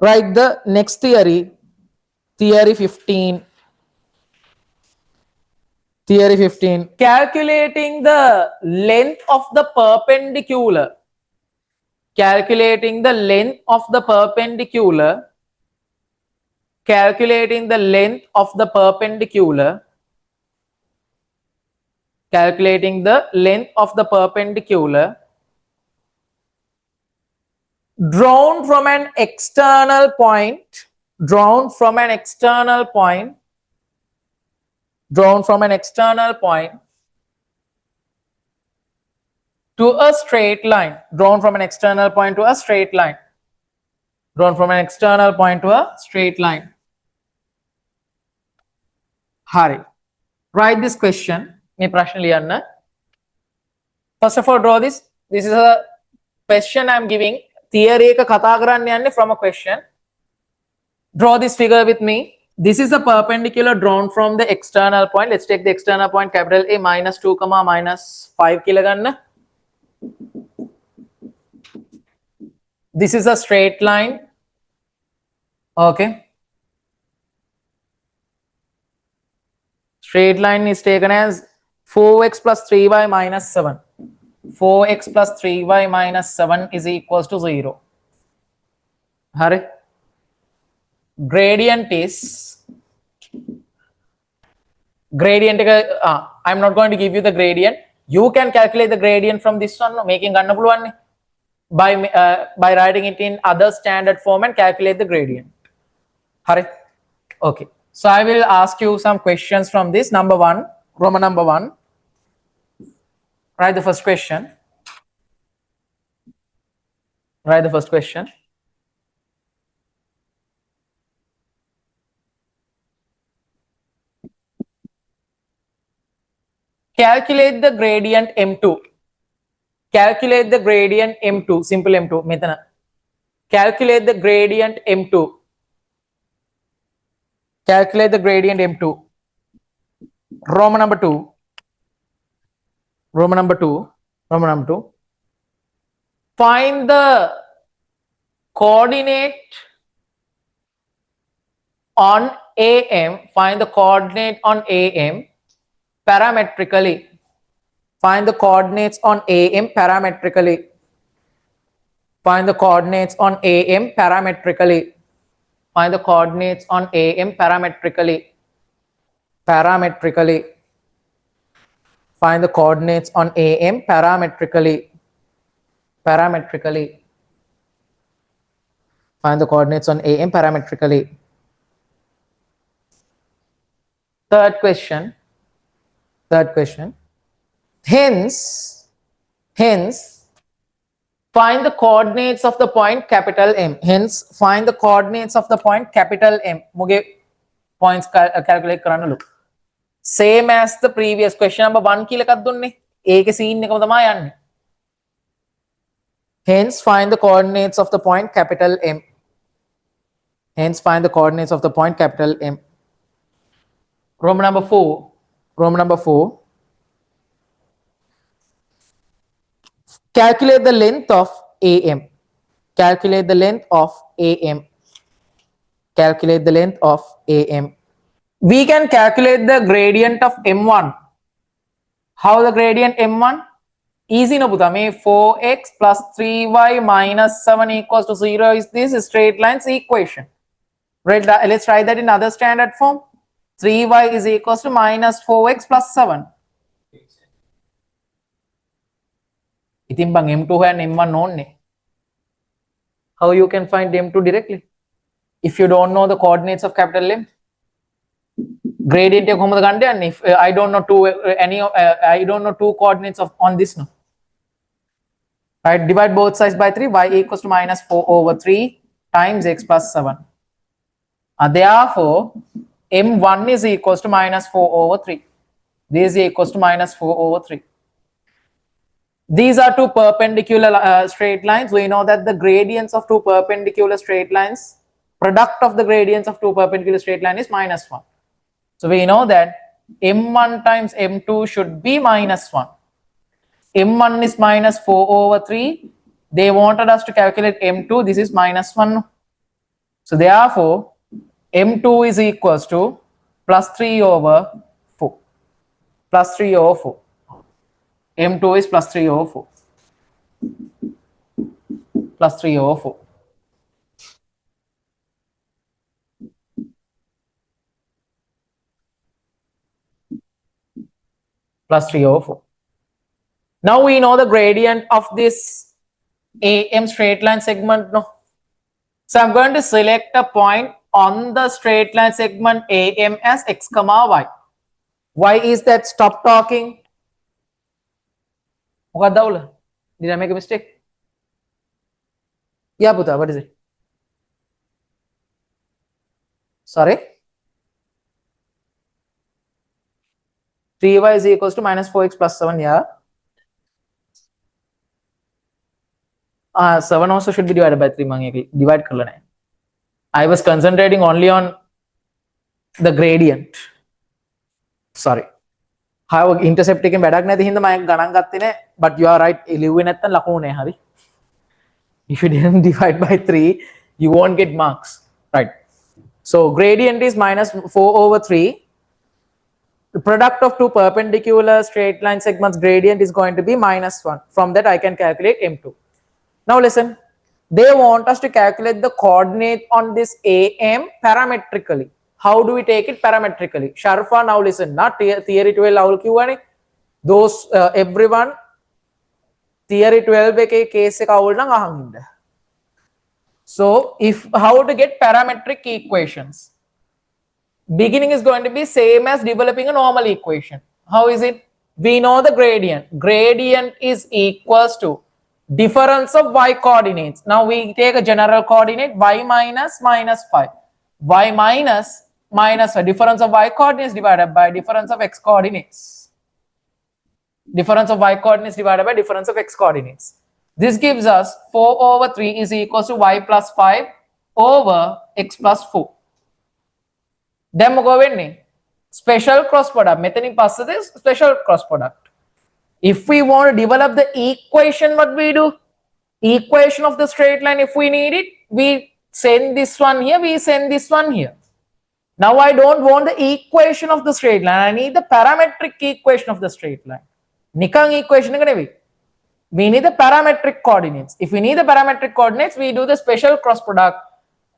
Write the next theory, theory 15. Theory 15. Calculating the length of the perpendicular. Calculating the length of the perpendicular. Calculating the length of the perpendicular. Calculating the length of the perpendicular drawn from an external point. Drawn from an external point. Drawn from an external point to a straight line. Drawn from an external point to a straight line. Drawn from an external point to a straight line. Hari. Write this question. First of all, draw this. This is a question I am giving. Theory ka katha karanne yanne from a question. Draw this figure with me. This is a perpendicular drawn from the external point. Let's take the external point capital A minus 2 comma minus 5 kiloganna. This is a straight line. Okay. Straight line is taken as 4x plus 3y minus 7. 4x plus 3y minus 7 is equals to 0. Hurry. Gradient is I'm not going to give you the gradient. You can calculate the gradient from this one, making by writing it in other standard form and calculate the gradient. Hurry. Okay. So I will ask you some questions from this. Number 1, Roman number 1. Write the first question. Write the first question. Calculate the gradient M2. Calculate the gradient M2. Simple M2. Metana. Calculate the gradient M2. Calculate the gradient M2. Roman number 2. Roman number 2. Roman number 2. Find the coordinate on AM. Find the coordinate on AM parametrically. Find the coordinates on AM parametrically. Find the coordinates on AM parametrically. Find the coordinates on AM parametrically. Parametrically. Find the coordinates on AM parametrically. Parametrically. Find the coordinates on AM parametrically. Third question. Third question. Hence, find the coordinates of the point capital M. Hence, find the coordinates of the point capital M. Muge points calculate karanna look. Same as the previous question number 1 kila එකක් දුන්නේ. ඒකේ scene එකම තමයි යන්නේ. Hence, find the coordinates of the point capital M. Hence, find the coordinates of the point capital M. Roman number 4. Roman number 4. Calculate the length of AM. Calculate the length of AM. Calculate the length of AM. We can calculate the gradient of M1. How the gradient M1? Easy no puta. 4x plus 3y minus 7 equals to 0 is this straight line's equation. Right, let's try that in other standard form. 3y is equals to minus 4x plus 7. ඉතින් බං M2 and M1 ඕනේ. How you can find M2 directly? If you don't know the coordinates of capital M. Gradient එක කොහොමද ගන්න යන්නේ? If I don't know two coordinates of on this no. Right, divide both sides by 3. Y equals to minus 4 over 3 times x plus 7. Therefore, M1 is equals to minus 4 over 3. This is equals to minus 4 over 3. These are two perpendicular straight lines. We know that the gradients of two perpendicular straight lines, product of the gradients of two perpendicular straight line is minus 1. So we know that M1 times M2 should be minus 1. M1 is minus 4 over 3. They wanted us to calculate M2. This is minus 1. So therefore, m2 is equals to plus 3 over 4. Plus 3 over 4. m2 is plus 3 over 4. Plus 3 over 4. Plus 3 over 4. Now we know the gradient of this AM straight line segment. No. So I'm going to select a point on the straight line segment AM as x comma y. Why is that? Stop talking. Did I make a mistake? Yeah, Puta, what is it? Sorry? 3y is equals to minus 4x plus 7, yeah. 7 also should be divided by 3. Divide karla nahi. I was concentrating only on the gradient. Sorry. How intercept එකෙන් වැඩක් නැති හින්දා මම ගණන් ගත්තේ නැහැ. But you are right. ලිව්වේ නැත්තම් ලකුණු නෑ හරි. If you didn't divide by 3, you won't get marks. Right. So gradient is minus 4 over 3. The product of two perpendicular straight line segments gradient is going to be minus 1. From that I can calculate m2. Now listen. They want us to calculate the coordinate on this AM parametrically. How do we take it parametrically? Sharfa, now listen. Not theory 12 අවුල් කිව්වනේ. Those everyone theory 12 එකේ case එක අවුල් නම් අහන් ඉන්න. So if how to get parametric equations? Beginning is going to be same as developing a normal equation. How is it? We know the gradient. Gradient is equals to difference of y coordinates. Now we take a general coordinate y minus minus 5. Y minus minus a difference of y coordinates divided by difference of x coordinates. Difference of y coordinates divided by difference of x coordinates. This gives us 4 over 3 is equals to y plus 5 over x plus 4. Then we go with special cross product. Methanic passes this special cross product. If we want to develop the equation, what we do? Equation of the straight line, if we need it, we send this one here, we send this one here. Now I don't want the equation of the straight line. I need the parametric equation of the straight line. Nikang equation. We need the parametric coordinates. If we need the parametric coordinates, we do the special cross product.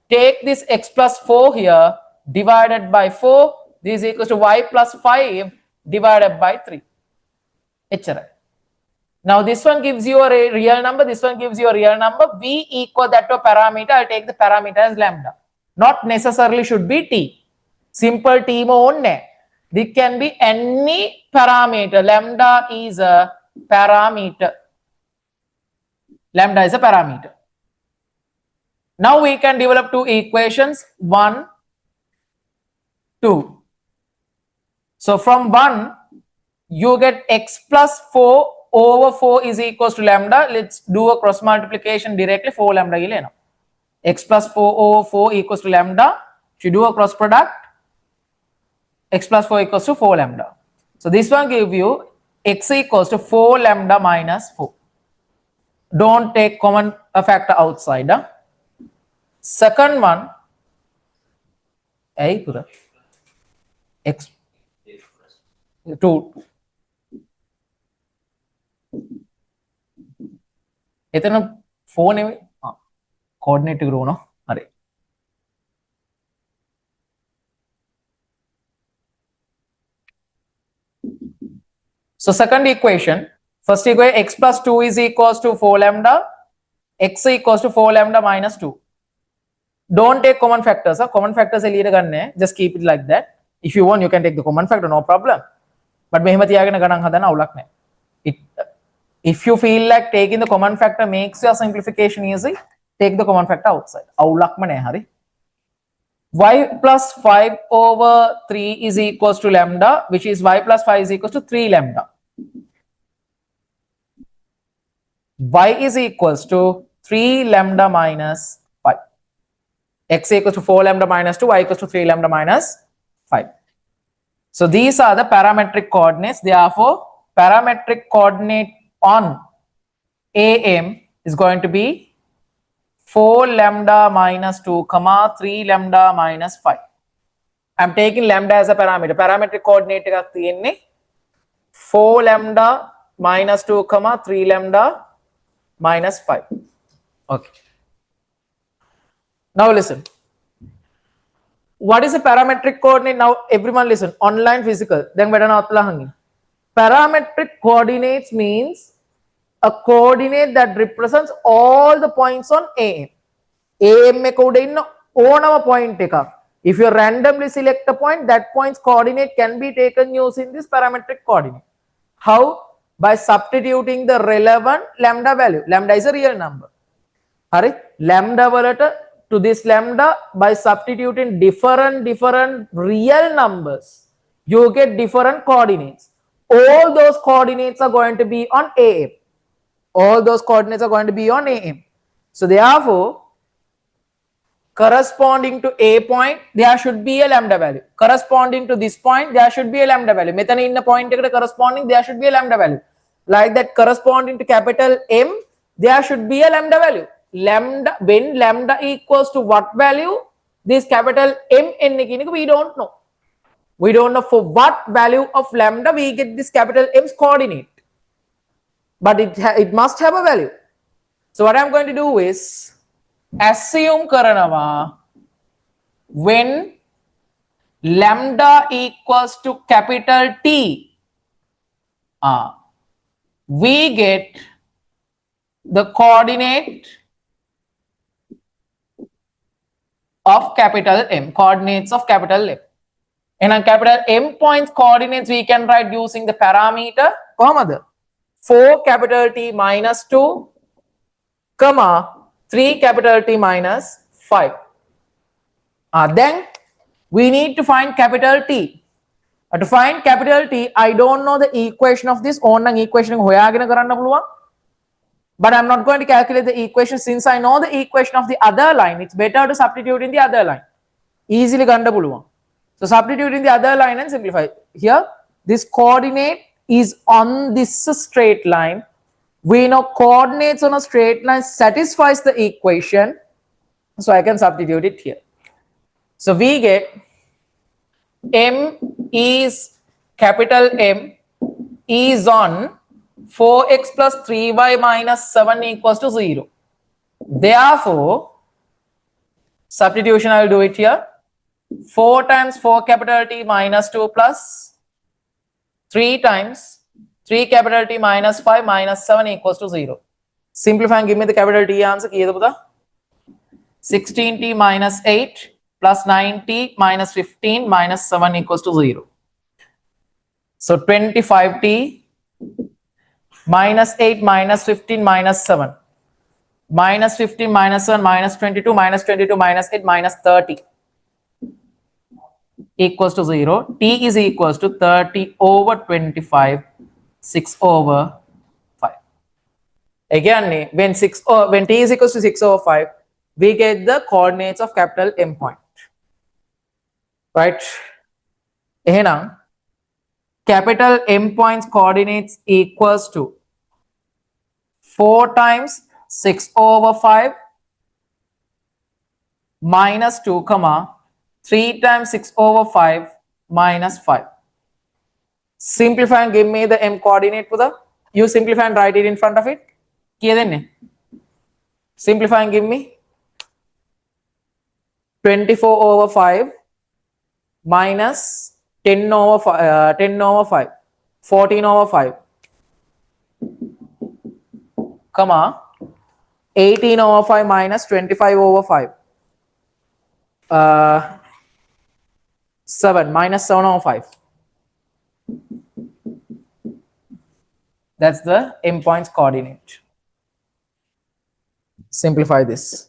Take this x plus 4 here, divided by 4. This is equals to y plus 5 divided by 3. Now this one gives you a real number, this one gives you a real number. V equal that to a parameter. I'll take the parameter as lambda. Not necessarily should be t. Simple t mo onne. This can be any parameter. Lambda is a parameter. Lambda is a parameter. Now we can develop two equations. 1, 2. So from 1, you get x plus 4 over 4 is equals to lambda. Let's do a cross multiplication directly. 4 lambda hi lena. X plus 4 over 4 equals to lambda. If you do a cross product, x plus 4 equals to 4 lambda. So this one gives you x equals to 4 lambda minus 4. Don't take common factor outside. Second one, x 2. එතන 4 නෙවෙයි coordinate එක රෝන හරි. So second equation, first equation x plus 2 is equals to 4 lambda, x equals to 4 lambda minus 2. Don't take common factors. Common factors එළියට ගන්න. Just keep it like that. If you want, you can take the common factor, no problem. But මෙහෙම තියාගෙන ගණන් හදන්න අවුලක් නැහැ. If you feel like taking the common factor makes your simplification easy, take the common factor outside. අවුලක්ම නැහැ හරි. Y plus 5 over 3 is equals to lambda, which is y plus 5 is equals to 3 lambda. Y is equals to 3 lambda minus 5. X equals to 4 lambda minus 2, y equals to 3 lambda minus 5. So these are the parametric coordinates. Therefore, parametric coordinate on AM is going to be 4 lambda minus 2 comma 3 lambda minus 5. I'm taking lambda as a parameter. Parametric coordinate එකක් තියෙන්නේ 4 lambda minus 2 comma 3 lambda minus 5. Okay. Now listen. What is a parametric coordinate? Now everyone listen. Online physical. Then better not lahang. Parametric coordinates means a coordinate that represents all the points on AM. AM එක උඩ ඉන්න ඕනම point එකක්. If you randomly select a point, that point's coordinate can be taken using this parametric coordinate. How? By substituting the relevant lambda value. Lambda is a real number. Hari? Lambda valata to this lambda by substituting different real numbers, you get different coordinates. All those coordinates are going to be on AM. All those coordinates are going to be on AM. So therefore, corresponding to A point, there should be a lambda value. Corresponding to this point, there should be a lambda value. Methane in the point corresponding, there should be a lambda value. Like that, corresponding to capital M, there should be a lambda value. Lambda, when lambda equals to what value? This capital M n, we don't know. We don't know for what value of lambda we get this capital M's coordinate. But it must have a value. So what I'm going to do is assume karanawa when lambda equals to capital T, we get the coordinate of capital M, coordinates of capital M. And on capital M points coordinates we can write using the parameter, 4 capital T minus 2, comma 3 capital T minus 5. Then we need to find capital T. To find capital T, I don't know the equation of this. But I'm not going to calculate the equation since I know the equation of the other line. It's better to substitute in the other line. Easily ganda puluwan. So substitute in the other line and simplify. Here, this coordinate is on this straight line. We know coordinates on a straight line satisfies the equation. So I can substitute it here. So we get M is capital M is on 4x plus 3y minus 7 equals to 0. Therefore, substitution I will do it here. 4 times 4 capital T minus 2 plus 3 times 3 capital T minus 5 minus 7 equals to 0. Simplify and give me the capital T answer. 16t minus 8 plus 9t minus 15 minus 7 equals to 0. So 25t minus 8 minus 15 minus 7 minus 15 minus 7 minus 22 minus 22 minus 8 minus 30 equals to 0. T is equals to 30 over 25, 6 over 5. Again, when T is equals to 6 over 5, we get the coordinates of capital M point. Right? Ehena, capital M points coordinates equals to 4 times 6 over 5 minus 2 comma 3 times 6 over 5 minus 5. Simplify and give me the M coordinate. You simplify and write it in front of it. Simplify and give me 24 over 5 minus 10 over 5, 14 over 5, comma 18 over 5 minus 25 over 5, 7 minus 7 over 5. That's the M points coordinate. Simplify this.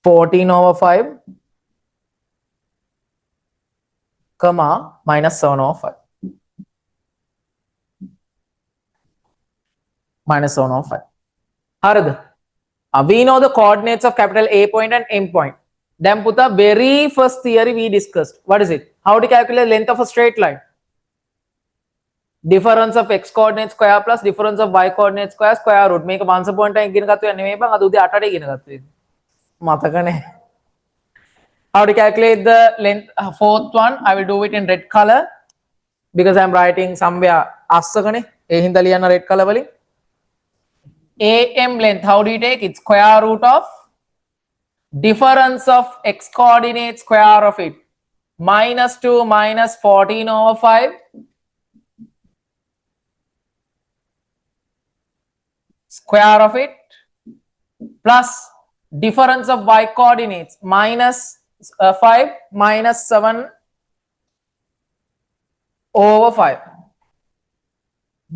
(14 over 5), comma minus 7 over 5. Minus 7 over 5. Harad. We know the coordinates of capital A point and M point. Then put the very first theory we discussed. What is it? How to calculate length of a straight line? difference of x coordinate square plus difference of y coordinate square root. මේක once upon a time ඉගෙන ගත්තා නෙමෙයි බං අද උදේ 8ට ඉගෙන ගත්තා. මතකනේ. How to calculate the length? Fourth one, I will do it in red color because I am writing somewhere අස්සකනේ. ඒ හින්දා ලියන්න red color වලින්. AM length, how do you take? It's square root of difference of x coordinate square of it. Minus 2 minus 14 over 5. Square of it plus difference of y coordinates minus 5 minus 7 over 5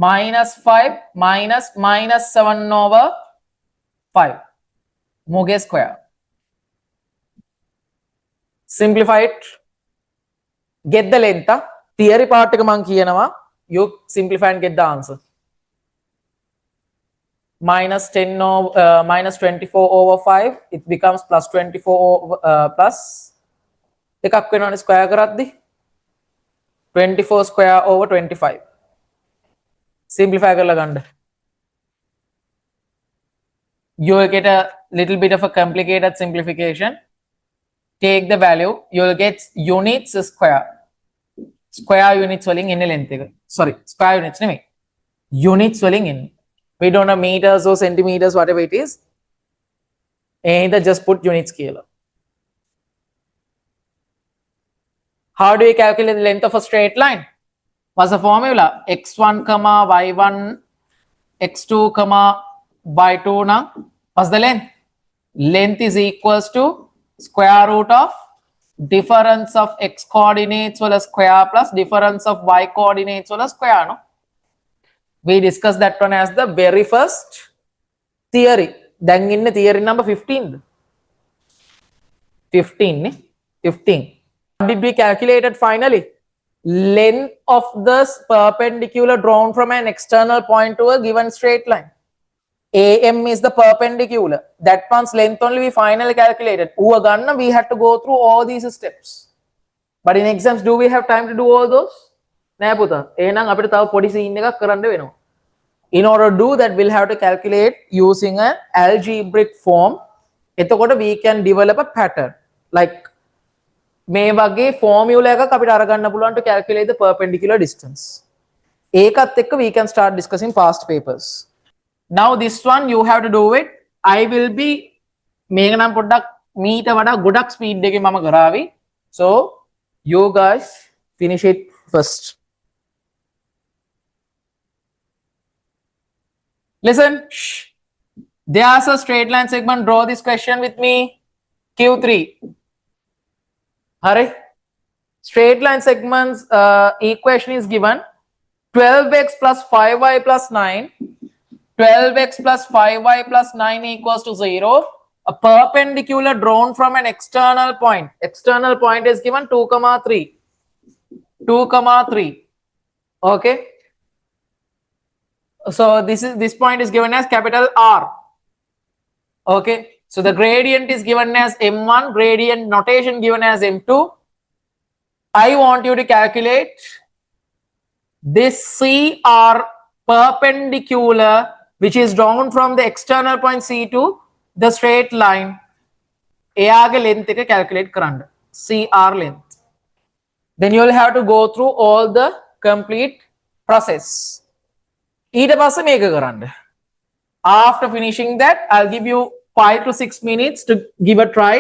minus 5 minus 7 over 5 Muge square. Simplify it, get the length. Theory part එක මං කියනවා, you simplify and get the answer. Minus 10 over minus 24 over 5, it becomes plus 24 over plus එකක් වෙනවනේ square කරද්දි 24 square over 25. Simplify කරලා ගන්න. You will get a little bit of a complicated simplification. Take the value, you will get units square. Square units වලින් එන්නේ length එක. Sorry, square units නෙමෙයි. Units වලින් එන්නේ. We don't have meters or centimeters, whatever it is. Either just put units කියලා. How do you calculate the length of a straight line? What's the formula? x1 comma y1 x2 comma y2 now. What's the length? Length is equals to square root of difference of x coordinates wala square plus difference of y coordinates wala square. No? We discussed that one as the very first theory. Then in the theory number 15. 15. What did we calculate it finally? Length of the perpendicular drawn from an external point to a given straight line. AM is the perpendicular. That one's length only we finally calculated. We had to go through all these steps. But in exams, do we have time to do all those? In order to do that, we'll have to calculate using an algebraic form. We can develop a pattern. Like, මේ වගේ formula එකක් අපිට අරගන්න පුළුවන් to calculate the perpendicular distance. ඒකත් එක්ක we can start discussing past papers. Now this one you have to do it. I will be මේක නම් පොඩ්ඩක් මීට වඩා ගොඩක් speed එකේ මම කරાવી. So you guys finish it first. Listen. There's a straight line segment. Draw this question with me. Q3. Hurry. Straight line segments equation is given 12x plus 5y plus 9. 12x plus 5y plus 9 equals to 0. A perpendicular drawn from an external point. External point is given 2, 3. 2, 3. Okay. So this point is given as capital R. Okay. So the gradient is given as M1, gradient notation given as M2. I want you to calculate this CR perpendicular which is drawn from the external point C to the straight line. එයාගේ length එක calculate කරන්න. CR length. Then you will have to go through all the complete process. ඊට පස්සේ මේක කරන්න. After finishing that, I'll give you 5 to 6 minutes to give a try.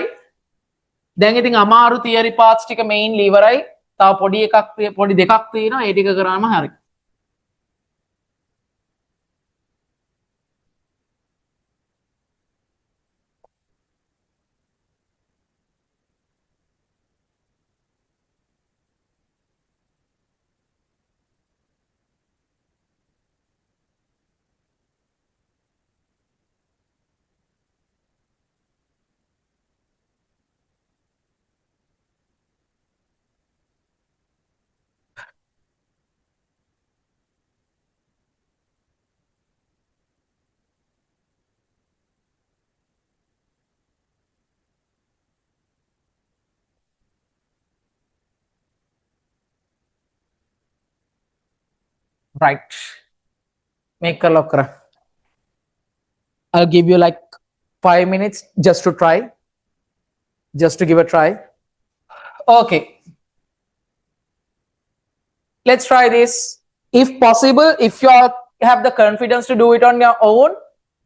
දැන් ඉතින් අමාරු theory parts ටික mainly ඉවරයි. තව පොඩි දෙකක් තියෙනවා. ඒ ටික කරාම හරි. Right. Make a look. I'll give you like 5 minutes just to try. Just to give a try. Okay. Let's try this. If possible, if you have the confidence to do it on your own,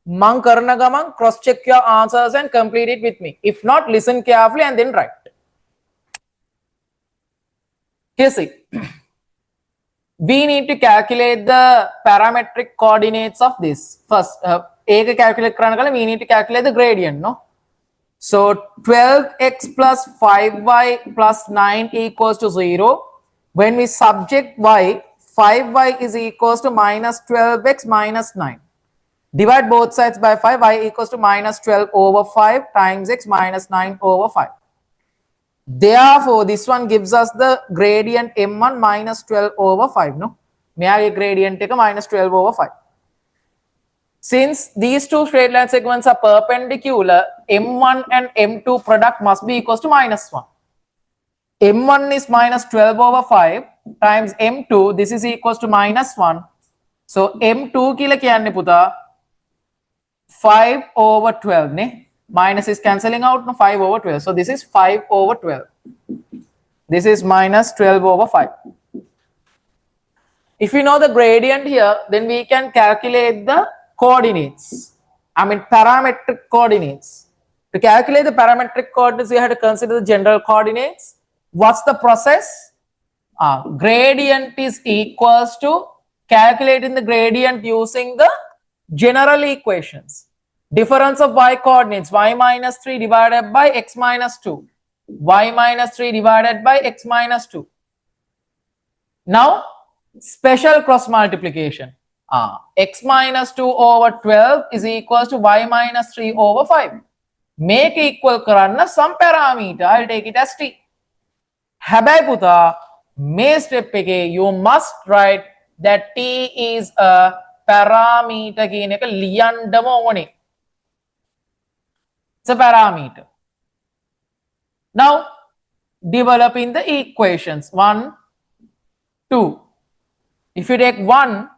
mang karna gaman, cross check your answers and complete it with me. If not, listen carefully and then write. Here see. We need to calculate the parametric coordinates of this. First, calculate we need to calculate the gradient, no? So 12x plus 5y plus 9 equals to 0. When we subject y, 5y is equals to minus 12x minus 9. Divide both sides by 5, y equals to minus 12 over 5 times x minus 9 over 5. Therefore, this one gives us the gradient m1 minus 12 over 5. No? May gradient take a minus 12 over 5. Since these two straight line segments are perpendicular, m1 and m2 product must be equals to minus 1. m1 is minus 12 over 5 times m2. This is equals to minus 1. So m2 kila kiyanne puta 5 over 12. Ne? Minus is cancelling out, no, 5 over 12. So this is 5 over 12. This is minus 12 over 5. If we know the gradient here, then we can calculate the coordinates. I mean parametric coordinates. To calculate the parametric coordinates, we have to consider the general coordinates. What's the process? Gradient is equals to calculating the gradient using the general equations. Difference of y coordinates, y minus 3 divided by x minus 2. Y minus 3 divided by x minus 2. Now, special cross multiplication. X minus 2 over 12 is equals to y minus 3 over 5. Make equal karanna some parameter. I'll take it as t. Habai puta, may step peke, you must write that t is a parameter. It's a parameter. Now, developing the equations. 1, 2. If you take 1,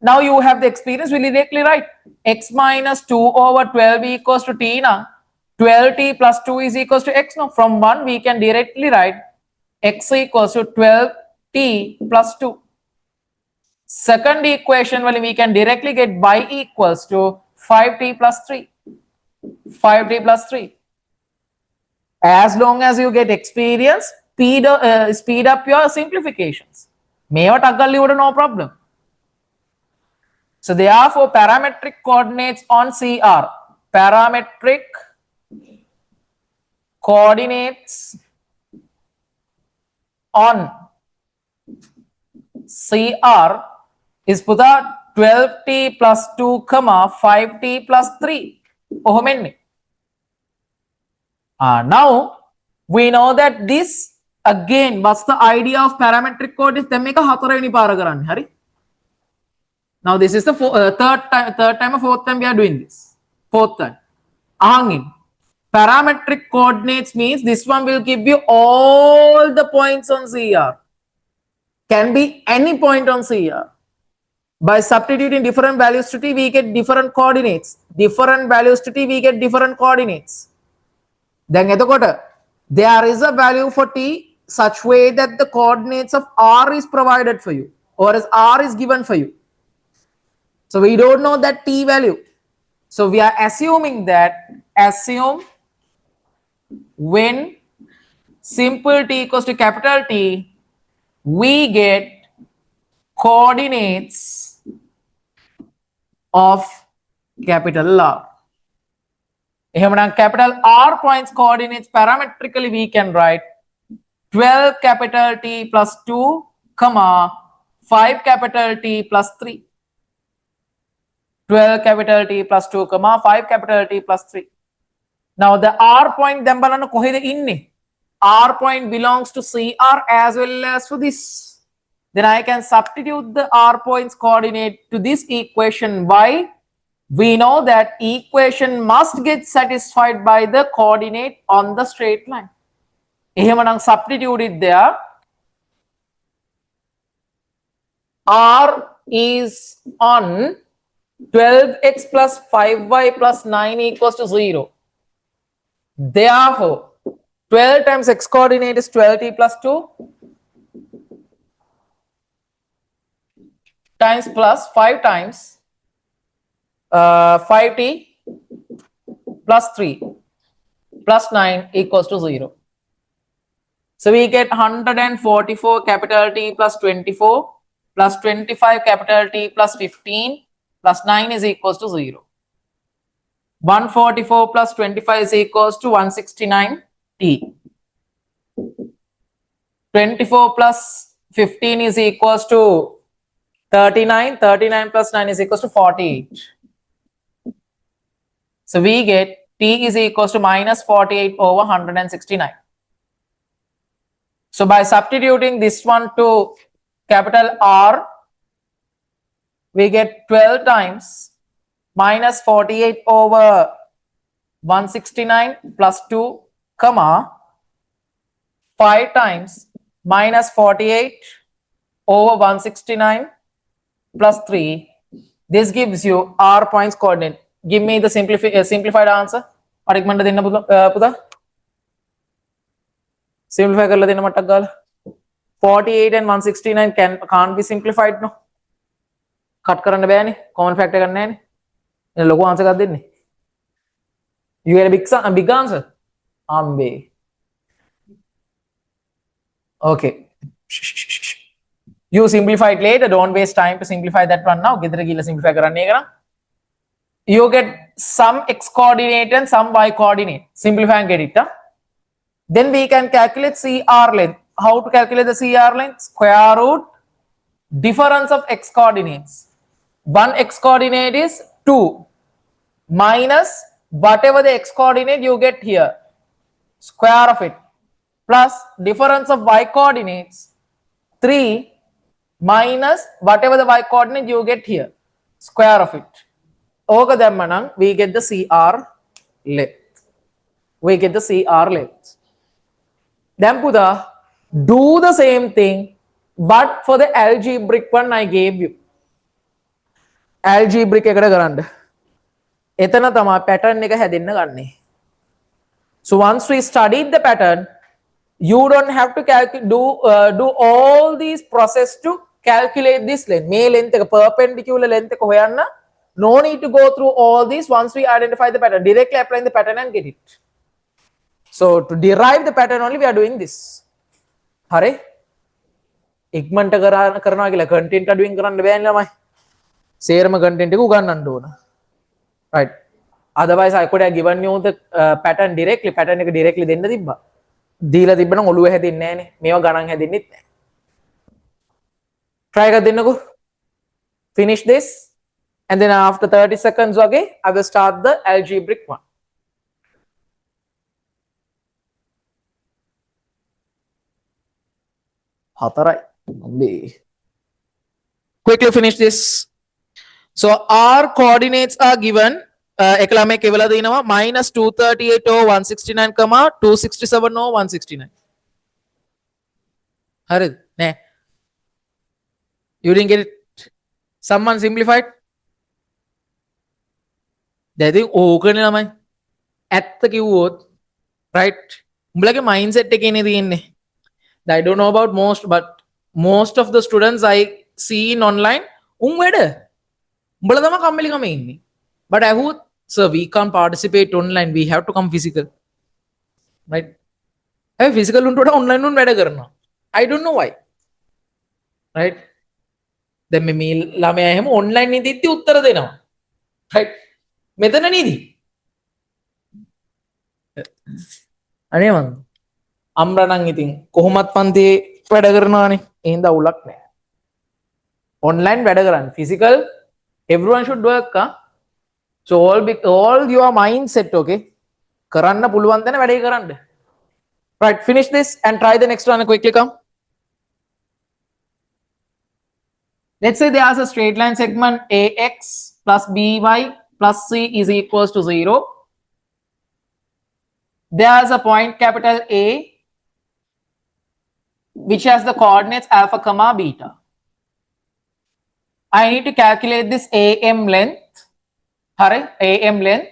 now you have the experience, will directly write x minus 2 over 12 equals to t. Now, 12t plus 2 is equals to x. Now, from 1, we can directly write x equals to 12t plus 2. Second equation, well, we can directly get y equals to 5t plus 3. 5t plus 3. As long as you get experience, speed up your simplifications. No problem. So therefore, parametric coordinates on CR. Parametric coordinates on CR is puta 12t plus 2, 5t plus 3. Now, we know that this, again, what's the idea of parametric coordinates? Now, this is the third time or fourth time we are doing this. Fourth time. Parametric coordinates means this one will give you all the points on CR. Can be any point on CR. By substituting different values to t, we get different coordinates. Different values to t, we get different coordinates. Then there is a value for t such way that the coordinates of r is provided for you, or as r is given for you. So we don't know that t value. So we are assuming that, assume when simple t equals to capital T, we get coordinates of capital R. Capital R points coordinates parametrically we can write 12 capital T plus 2, 5 capital T plus 3. 12 capital T plus 2, 5 capital T plus 3. Now the R point R point belongs to CR as well as to this. Then I can substitute the R points coordinate to this equation. Why? We know that equation must get satisfied by the coordinate on the straight line. Substitute it there. R is on 12x plus 5y plus 9 equals to 0. Therefore, 12 times x coordinate is 12t plus 2 times plus 5 times 5t plus 3 plus 9 equals to 0. So we get 144 capital T plus 24 plus 25 capital T plus 15 plus 9 is equals to 0. 144 plus 25 is equals to 169 T. 24 plus 15 is equals to 39. 39 plus 9 is equals to 48. So we get T is equals to minus 48 over 169. So by substituting this one to capital R, we get 12 times minus 48 over 169 plus 2, comma, 5 times minus 48 over 169 plus 3. This gives you R points coordinate. Give me the simplified answer. Simplify karla denna mattak gala. 48 and 169 can't be simplified, no. Cut karanna bෑනේ. Common factor ගන්න නෑනේ. එන ලොකු answer එකක් දෙන්නේ. You get a big answer. Ambe. Okay. You simplify it later. Don't waste time to simplify that one now. ගෙදර ගිහලා simplify කරන්න එක නම්. You get some x coordinate and some y coordinate. Simplify and get it. Huh? Then we can calculate CR length. How to calculate the CR length? Square root difference of x coordinates. One x coordinate is 2 minus whatever the x coordinate you get here, square of it, plus difference of y coordinates 3 minus whatever the y coordinate you get here, square of it. Okay, then we get the CR length. We get the CR length. Then Puda, do the same thing, but for the algebraic one I gave you. Algebraic එකකට කරන්න. එතන තමයි pattern එක හැදෙන්න ගන්නේ. So once we studied the pattern, you don't have to do all these process to calculate this length. මේ length එක perpendicular length එක හොයන්න. No need to go through all these once we identify the pattern. Directly applying the pattern and get it. So to derive the pattern only we are doing this. හරි? ඉක්මනට කරනවා කියලා content අඩුවෙන් කරන්න බෑනේ ළමයි. සේරම content එක උගන්වන්න ඕන. Right. Otherwise I could have given you the pattern directly. Pattern එක directly දෙන්න තිබ්බා. දීලා තිබ්බ නම් ඔළුව හැදෙන්නේ නැහනේ. මේවා ගණන් හැදෙන්නෙත් නැහැ. Try එකක් දෙන්නකෝ. Finish this. And then after 30 seconds again, I will start the algebraic one. Quickly finish this. So our coordinates are given. එකලම කෙවලා දෙනවා minus 238 over 169 comma 267 over 169. හරිද? නෑ. You didn't get it. Someone simplified? දැන් ඕකනේ ළමයි. ඇත්ත කිව්වොත් right. උඹලගේ mindset එකේනේ තියෙන්නේ. I don't know about most, but most of the students I see in online උන් වැඩ උඹලා තමයි කම්මැලිකම ඉන්නේ. But I would, sir, we can't participate online. We have to come physical. Right? I physical උන්ට වඩා online උන් වැඩ කරනවා. I don't know why. Right? දැන් මේ ළමයා එහෙම online ඉඳිද්දි උත්තර දෙනවා. Right? මෙතන නේද? අනේ මං අම්රණන් ඉතින් කොහොමත් පන්තියේ වැඩ කරනවානේ. එහෙනම් අවුලක් නැහැ. Online වැඩ කරන්න. Physical everyone should work. So all your mindset, okay? කරන්න පුළුවන් දන වැඩේ කරන්න. Right, finish this and try the next one quickly. Come. Let's say there's a straight line segment AX plus BY plus C is equals to 0. There's a point capital A which has the coordinates alpha comma beta. I need to calculate this AM length. Hurry, AM length.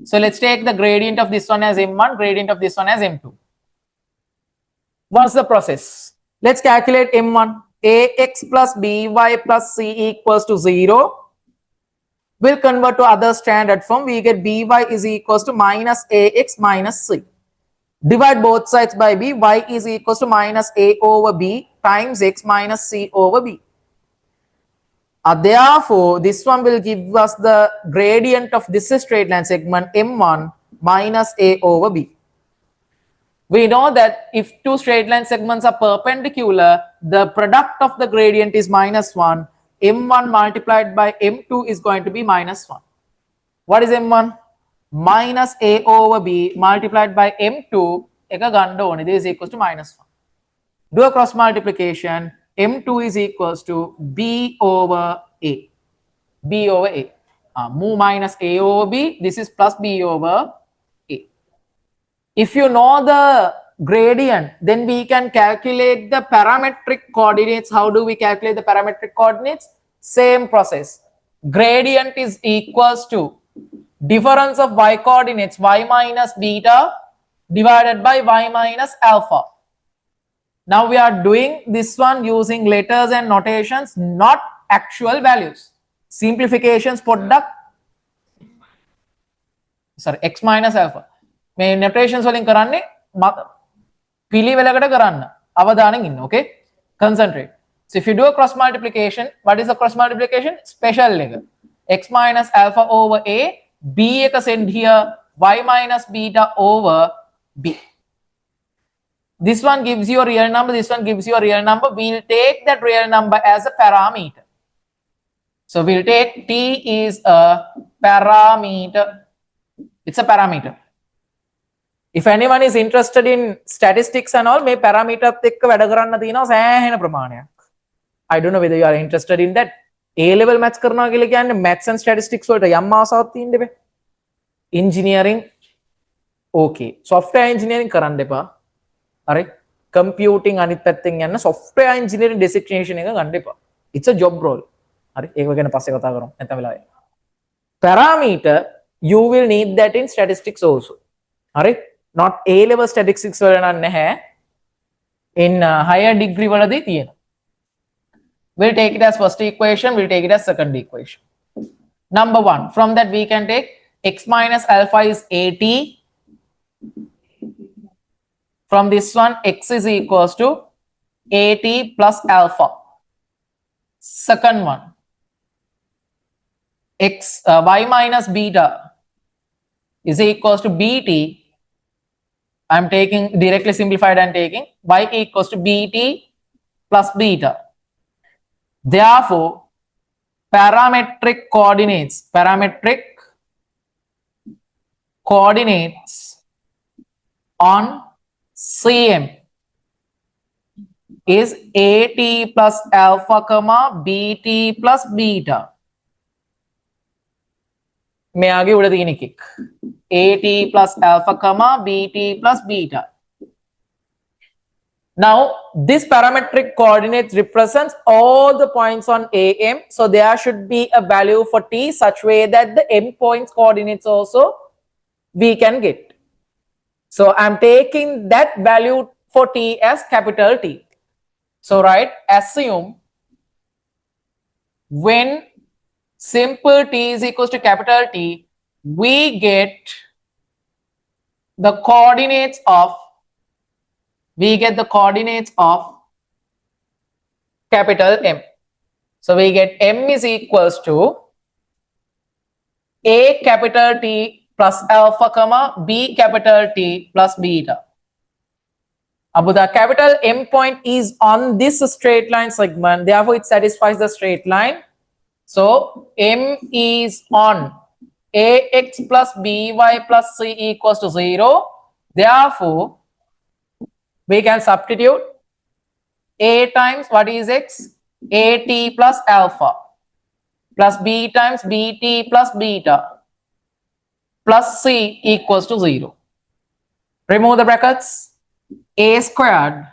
So let's take the gradient of this one as M1, gradient of this one as M2. What's the process? Let's calculate M1. AX plus BY plus C equals to 0. We'll convert to other standard form. We get BY is equals to minus AX minus C. Divide both sides by B. Y is equals to minus A over B times X minus C over B. Therefore, this one will give us the gradient of this straight line segment M1 minus A over B. We know that if two straight line segments are perpendicular, the product of the gradient is minus 1. M1 multiplied by M2 is going to be minus 1. What is M1? Minus A over B multiplied by M2. This is equals to minus 1. Do a cross multiplication. M2 is equals to B over A. B over A. Move minus A over B. This is plus B over A. If you know the gradient, then we can calculate the parametric coordinates. How do we calculate the parametric coordinates? Same process. Gradient is equals to difference of y coordinates, y minus beta divided by y minus alpha. Now we are doing this one using letters and notations, not actual values. Simplifications product. Sorry, x minus alpha. මේ notations වලින් කරන්නේ පිළිවෙලකට කරන්න අවධානයෙන් ඉන්න. Okay, concentrate. So if you do a cross multiplication, what is the cross multiplication? Special එක. X minus alpha over A, B එක send here, y minus beta over B. This one gives you a real number, this one gives you a real number. We'll take that real number as a parameter. So we'll take T is a parameter. It's a parameter. If anyone is interested in statistics and all, may parameter එක්ක වැඩ කරන්න තියෙනවා සෑහෙන ප්‍රමාණයක්. I don't know whether you are interested in that. A level maths කරනවා කියලා කියන්නේ maths and statistics වලට යම් ආසාවක් තියෙන්න බෑ. Engineering okay. Software engineering කරන්න එපා. හරි. Computing අනිත් පැත්තෙන් යන්න software engineering designation එක ගන්න එපා. It's a job role. හරි. ඒක ගැන පස්සේ කතා කරමු. නැත්නම් වෙලාවයි. Parameter you will need that in statistics also. හරි. Not A level statistics වල නම් නැහැ. In higher degree වලදී තියෙනවා. We'll take it as first equation, we'll take it as second equation. Number 1, from that we can take x minus alpha is 80. From this one, x is equals to 80 plus alpha. Second one, y minus beta is equals to bt. I'm taking directly simplified and taking y equals to bt plus beta. Therefore, parametric coordinates on CM is AT plus alpha comma BT plus beta. मैं आगे उड़ा देने kick AT plus alpha comma BT plus beta. Now this parametric coordinates represents all the points on AM, so there should be a value for T such way that the M points coordinates also we can get. So I'm taking that value for T as capital T. So right, assume when simple T is equals to capital T, we get the coordinates of capital M. So we get M is equals to A capital T plus alpha comma B capital T plus beta. Abu the capital M point is on this straight line segment, therefore it satisfies the straight line. So M is on AX plus BY plus C equals to 0. Therefore, we can substitute A times what is X? AT plus alpha plus B times BT plus beta plus C equals to 0. Remove the brackets. A squared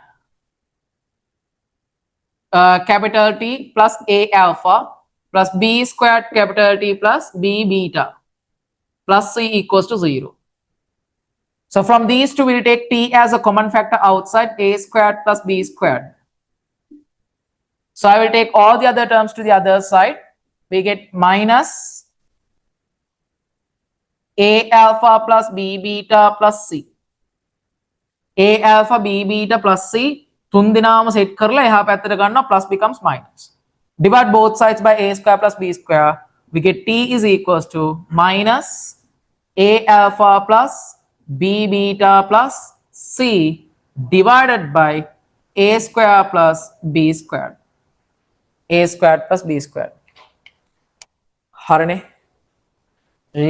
capital T plus A alpha plus b squared capital T plus b beta plus c equals to 0. So from these two, we'll take t as a common factor outside, a squared plus b squared. So I will take all the other terms to the other side. We get minus a alpha plus b beta plus c. A alpha b beta plus c. තුන් දෙනාම set කරලා එහා පැත්තට ගන්නවා, plus becomes minus. Divide both sides by a square plus b square. We get t is equals to minus a alpha plus b beta plus c divided by a square plus b squared. A squared plus b squared. Harane.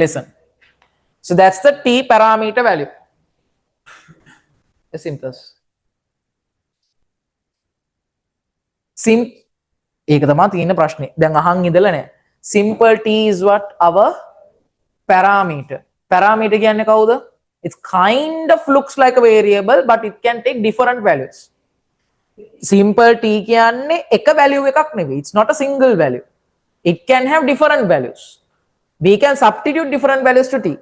Listen. So that's the t parameter value. The simplest. ඒක තමයි තියෙන ප්‍රශ්නේ. දැන් අහන් ඉඳලා නෑ. Simple t is what? Our parameter. Parameter කියන්නේ කවුද? It kind of looks like a variable, but it can take different values. Simple t කියන්නේ එක value එකක් නෙවෙයි. It's not a single value. It can have different values. We can substitute different values to t.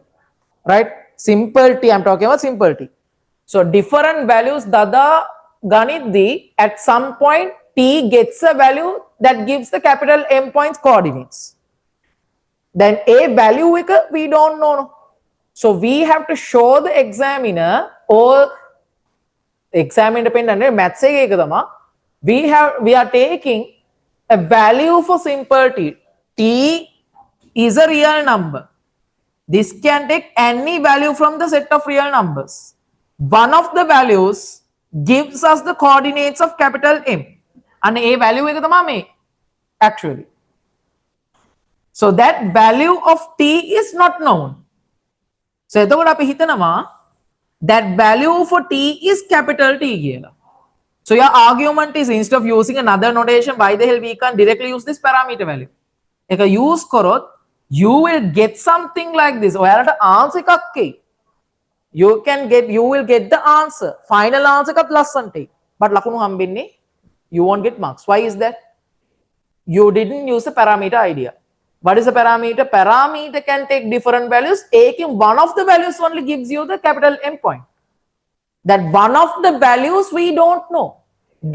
Right? Simple t, I'm talking about simple t. So different values dada ganiddi, at some point t gets a value that gives the capital M points coordinates. Then a value we don't know. So we have to show the examiner or exam independent maths එක තමයි we are taking a value for simple t. T is a real number. This can take any value from the set of real numbers. One of the values gives us the coordinates of capital M. And a value එක තමයි මේ actually. So that value of t is not known. So එතකොට අපි හිතනවා that value for t is capital T කියලා. So your argument is, instead of using another notation, why the hell we can't directly use this parameter value? එක use කරොත් you will get something like this. ඔයාලට answer එකක් එයි. You will get the answer. Final answer එකත් ලස්සනට එයි. But ලකුණු හම්බෙන්නේ you won't get marks. Why is that? You didn't use the parameter idea. What is the parameter? Parameter can take different values. Taking one of the values only gives you the capital M point. That one of the values we don't know.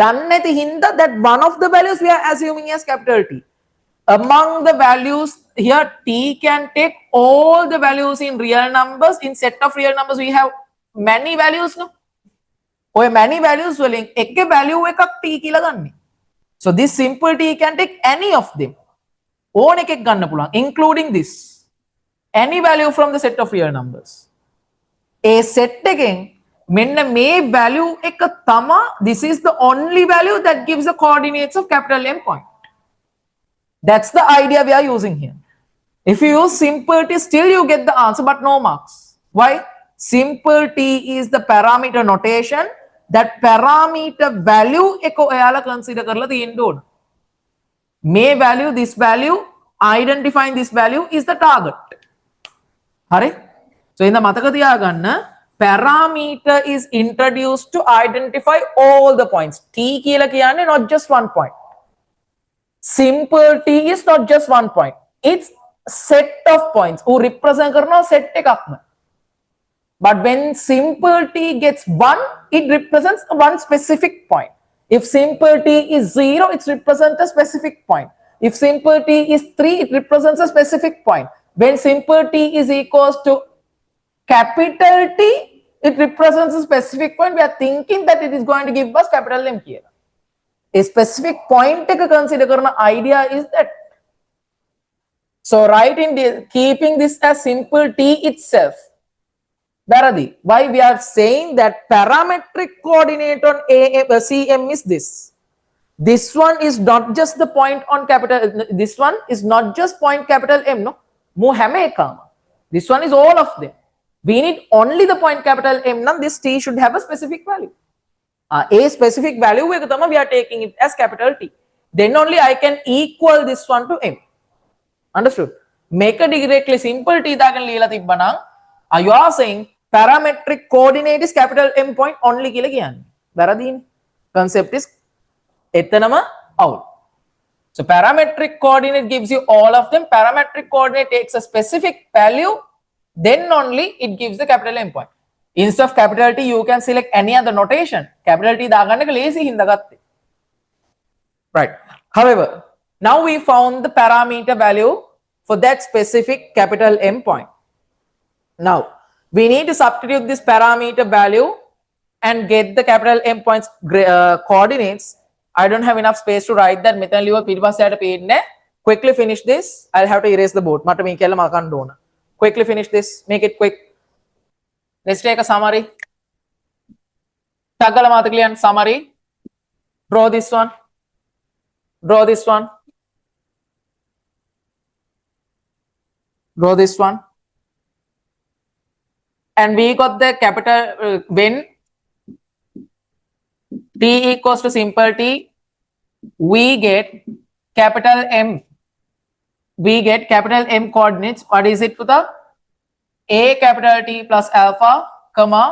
Done නැති හින්දා that one of the values we are assuming as capital T. Among the values here, t can take all the values in real numbers. In set of real numbers, we have many values. No? ඔය many values වලින් එක value එකක් t කියලා ගන්න. So this simple t can take any of them. ඕන එකක් ගන්න පුළුවන්, including this. Any value from the set of real numbers. A set එකෙන් මෙන්න මේ value එක තමයි, this is the only value that gives the coordinates of capital M point. That's the idea we are using here. If you use simple t, still you get the answer, but no marks. Why? Simple t is the parameter notation. That parameter value එක ඔයාලා consider කරලා තියෙන්න ඕන. May value, this value, identifying this value is the target. හරි? So in the මතක තියාගන්න, parameter is introduced to identify all the points. T කියලා කියන්නේ not just one point. Simple t is not just one point. It's set of points who represent කරනවා set එකක්ම. But when simple t gets 1, it represents one specific point. If simple t is 0, it represents a specific point. If simple t is 3, it represents a specific point. When simple t is equals to capital T, it represents a specific point. We are thinking that it is going to give us capital M here. A specific point එක consider කරන idea is that. So right in this, keeping this as simple t itself. Bharati, why we are saying that parametric coordinate on CM is this. This one is not just the point on capital, this one is not just point capital M, no? Mu හැම එකම. This one is all of them. We need only the point capital M, now this t should have a specific value. A specific value එක තමයි we are taking it as capital T. Then only I can equal this one to M. Understood? Make a directly simple t දාගෙන ලියලා තිබ්බනම්, you are saying parametric coordinate is capital M point only කියලා කියන්නේ. වැරදීනේ. Concept is එතනම out. So parametric coordinate gives you all of them. Parametric coordinate takes a specific value, then only it gives the capital M point. Instead of capital T, you can select any other notation. Capital T දාගන්න එක lazy හින්දා ගත්තේ. Right. However, now we found the parameter value for that specific capital M point. Now, we need to substitute this parameter value and get the capital M points coordinates. I don't have enough space to write that. මෙතන ලියුව පිටිපස්සට පේන්නේ. Quickly finish this. I'll have to erase the board. මට මේ කියලා මකන්න ඕන. Quickly finish this. Make it quick. Let's take a summary. Tagala Mathaklian summary. Draw this one. Draw this one. Draw this one. And we got the capital when T equals to simple T, we get capital M. We get capital M coordinates. What is it to the A capital T plus alpha, comma,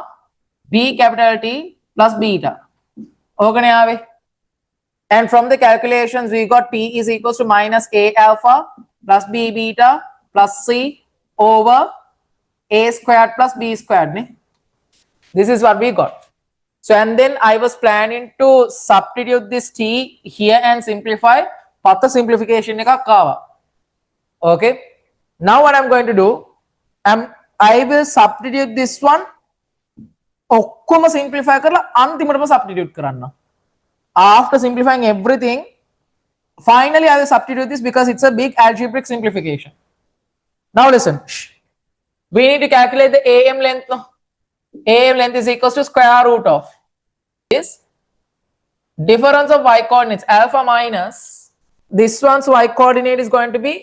B capital T plus beta. Okay, and from the calculations, we got P is equals to minus A alpha plus B beta plus C over A squared plus B squared. This is what we got. So, and then I was planning to substitute this T here and simplify. Patha simplification ekak kawa. Okay. Now what I'm going to do, I will substitute this one. ඔක්කොම simplify කරලා අන්තිමටම substitute කරන්න. After simplifying everything, finally I will substitute this because it's a big algebraic simplification. Now listen. We need to calculate the AM length. No? AM length is equals to square root of this difference of y coordinates alpha minus this one's y coordinate is going to be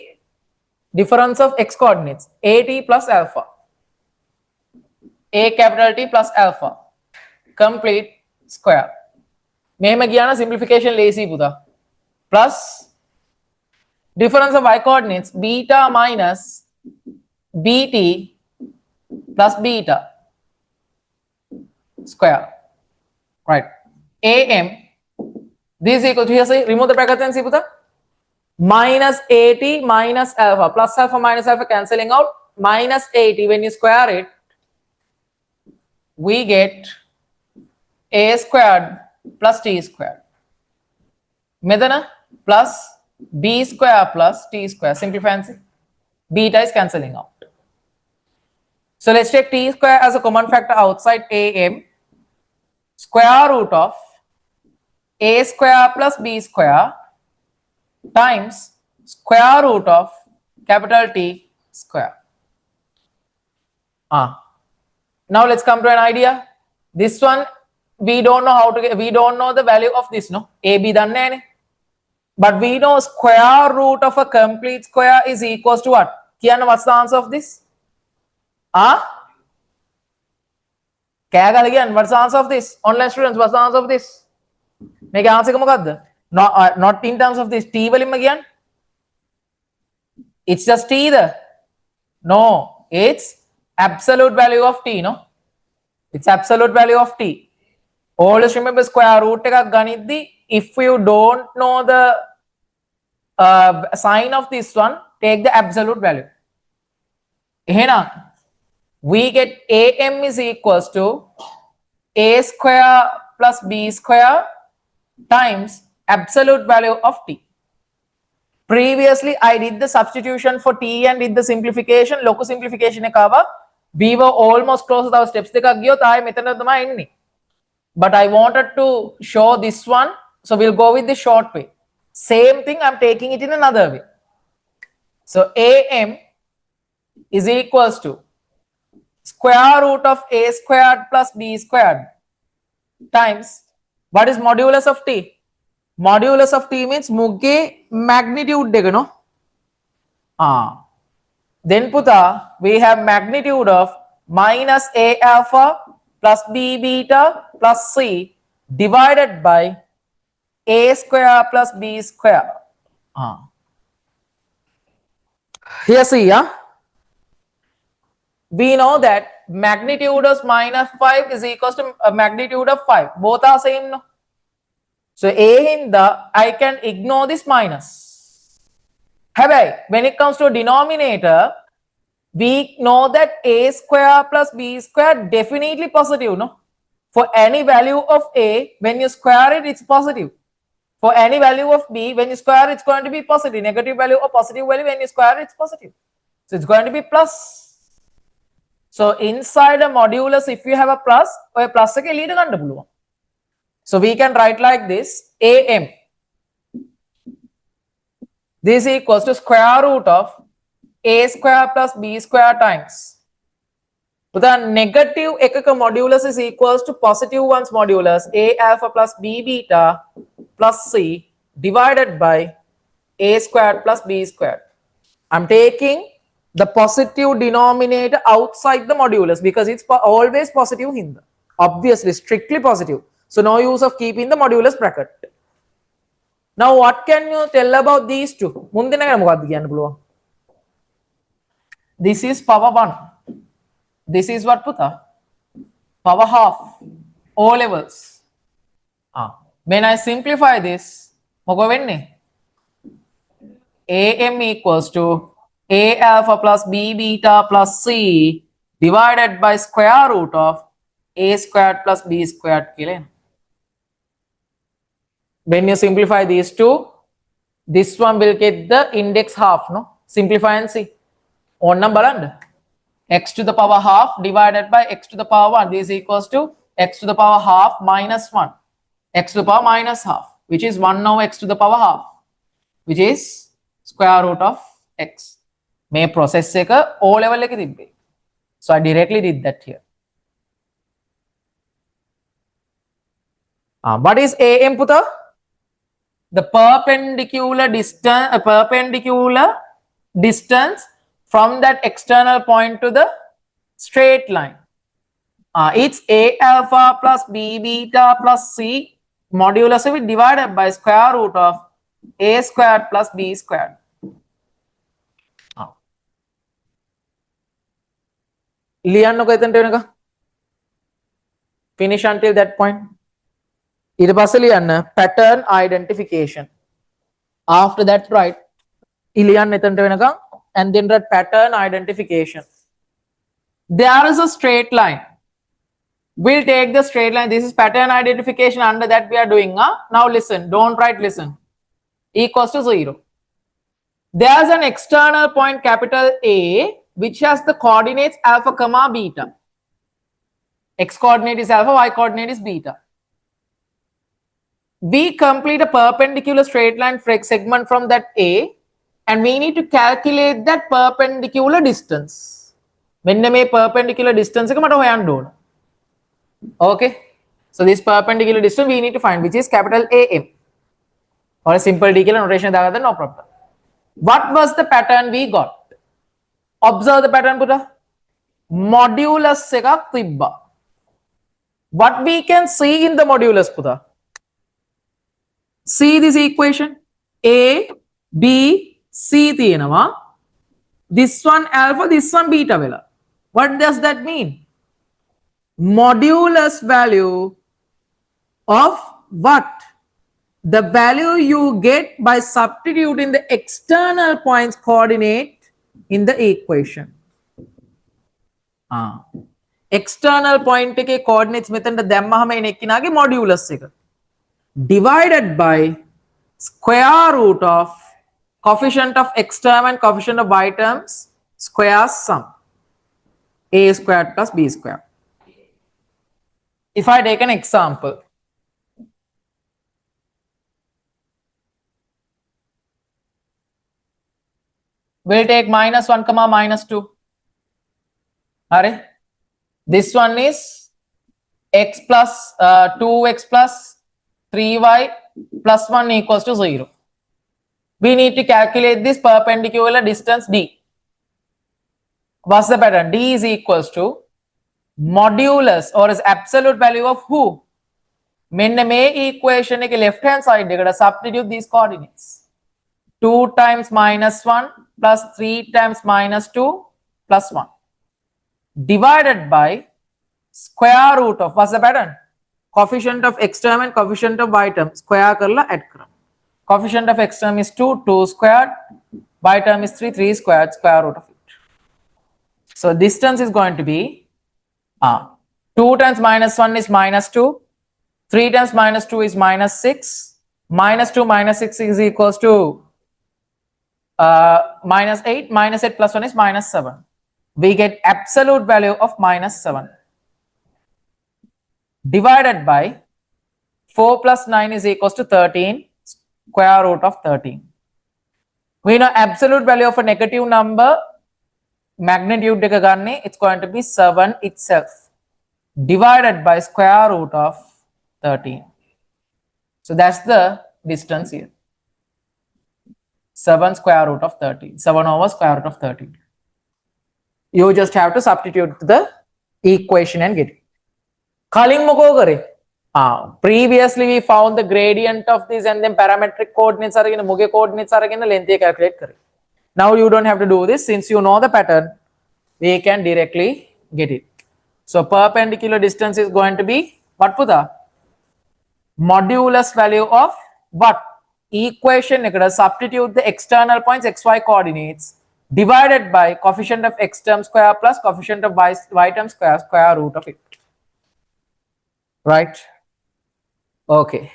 difference of x coordinates at plus alpha. A capital T plus alpha complete square. මෙහෙම ගියාන simplification lazy පුතා. Plus difference of y coordinates beta minus bt plus beta square. Right. AM this is equal to here say remove the bracket and see puta minus at minus alpha plus alpha minus alpha cancelling out minus 80 when you square it we get a squared plus t squared. Medana plus b square plus t square. Simplify and see. Beta is cancelling out. So let's take t square as a common factor outside AM. Square root of a square plus b square times square root of capital T square. Now let's come to an idea. This one we don't know how to get, we don't know the value of this, no? AB danne ne. But we know square root of a complete square is equals to what? Kiyanna what's the answer of this? Kagala again, what's the answer of this? Online students, what's the answer of this? Make answer එක මොකක්ද? Not in terms of this T වලින්ම කියන්න. It's just T either. No, it's absolute value of T, no? It's absolute value of T. Always remember square root එකක් ගනිද්දි if you don't know the sign of this one, take the absolute value. එහෙනම් we get AM is equals to a square plus b square times absolute value of T. Previously, I did the substitution for T and did the simplification. Local simplification ekava. We were almost close to our steps. But I wanted to show this one. So we'll go with the short way. Same thing, I'm taking it in another way. So AM is equals to square root of a squared plus b squared times what is modulus of T? Modulus of T means mugge magnitude dega, no? Then puta we have magnitude of minus a alpha plus b beta plus c divided by a square plus b square. Here see, we know that magnitude of minus 5 is equals to a magnitude of 5. Both are same, no? So A in the I can ignore this minus. Hey, when it comes to a denominator, we know that a square plus b square definitely positive, no? For any value of a, when you square it, it's positive. For any value of b, when you square, it's going to be positive. Negative value or positive value, when you square, it's positive. So it's going to be plus. So inside a modulus, if you have a plus, or a plus, so we can write like this: am. This equals to square root of a square plus b square times. The negative ekaka modulus is equals to positive one's modulus a alpha plus b beta plus c divided by a squared plus b squared. I'm taking the positive denominator outside the modulus because it's always positive in the, obviously strictly positive. So no use of keeping the modulus bracket. Now what can you tell about these two? This is power 1. This is what Puta? Power half. O levels. When I simplify this, am equals to a alpha plus b beta plus c divided by square root of a squared plus b squared. When you simplify these two, this one will get the index half, no? Simplify and see. On number x to the power half divided by x to the power 1. This is equals to x to the power half minus 1. X to the power minus half, which is 1 now x to the power half, which is square root of x. May process seka O level like dibbe. So I directly did that here. What is AM puta? The perpendicular distance from that external point to the straight line. It's a alpha plus b beta plus c modulus will divided by square root of a squared plus b squared. Finish until that point. Pattern identification. After that, right? And then write pattern identification. There is a straight line. We'll take the straight line. This is pattern identification. Under that we are doing. Now listen. Don't write listen. Equals to 0. There's an external point capital A which has the coordinates alpha comma beta. X coordinate is alpha, y coordinate is beta. We complete a perpendicular straight line segment from that A and we need to calculate that perpendicular distance. When the perpendicular distance, okay. So this perpendicular distance we need to find, which is capital AM. Or a simple decal notation, no problem. What was the pattern we got? Observe the pattern, Buddha. Modulus seka tibba. What we can see in the modulus, Buddha? See this equation. A, B, C tiyanava. This one alpha, this one beta vela. What does that mean? Modulus value of what? The value you get by substituting the external points coordinate in the equation. External point ke coordinates method dammahama ene ekkinage modulus එක divided by square root of coefficient of x term and coefficient of y terms square sum a squared plus b squared. If I take an example, we'll take minus 1 comma minus 2. This one is x plus 2x plus 3y plus 1 equals to 0. We need to calculate this perpendicular distance d. What's the pattern? D is equals to modulus or is absolute value of who? Menne me equation ke left hand side ekata substitute these coordinates. 2 times minus 1 plus 3 times minus 2 plus 1 divided by square root of, what's the pattern? Coefficient of x term and coefficient of y term square karla add karam. Coefficient of x term is 2, 2 squared. Y term is 3, 3 squared, square root of it. So distance is going to be 2 times minus 1 is minus 2. 3 times minus 2 is minus 6. Minus 2 minus 6 is equals to minus 8. Minus 8 plus 1 is minus 7. We get absolute value of minus 7. Divided by 4 plus 9 is equals to 13. Square root of 13. We know absolute value of a negative number, magnitude it's going to be 7 itself, divided by square root of 13. So that's the distance here. 7 square root of 13. 7 over square root of 13. You just have to substitute the equation and get it. Previously we found the gradient of this and then parametric coordinates are muge coordinates are length calculate kare. Now you don't have to do this, since you know the pattern, we can directly get it. So perpendicular distance is going to be what, Puta? Modulus value of what? Equation substitute the external points xy coordinates divided by coefficient of x term square plus coefficient of y term square, square root of it. Right? Okay.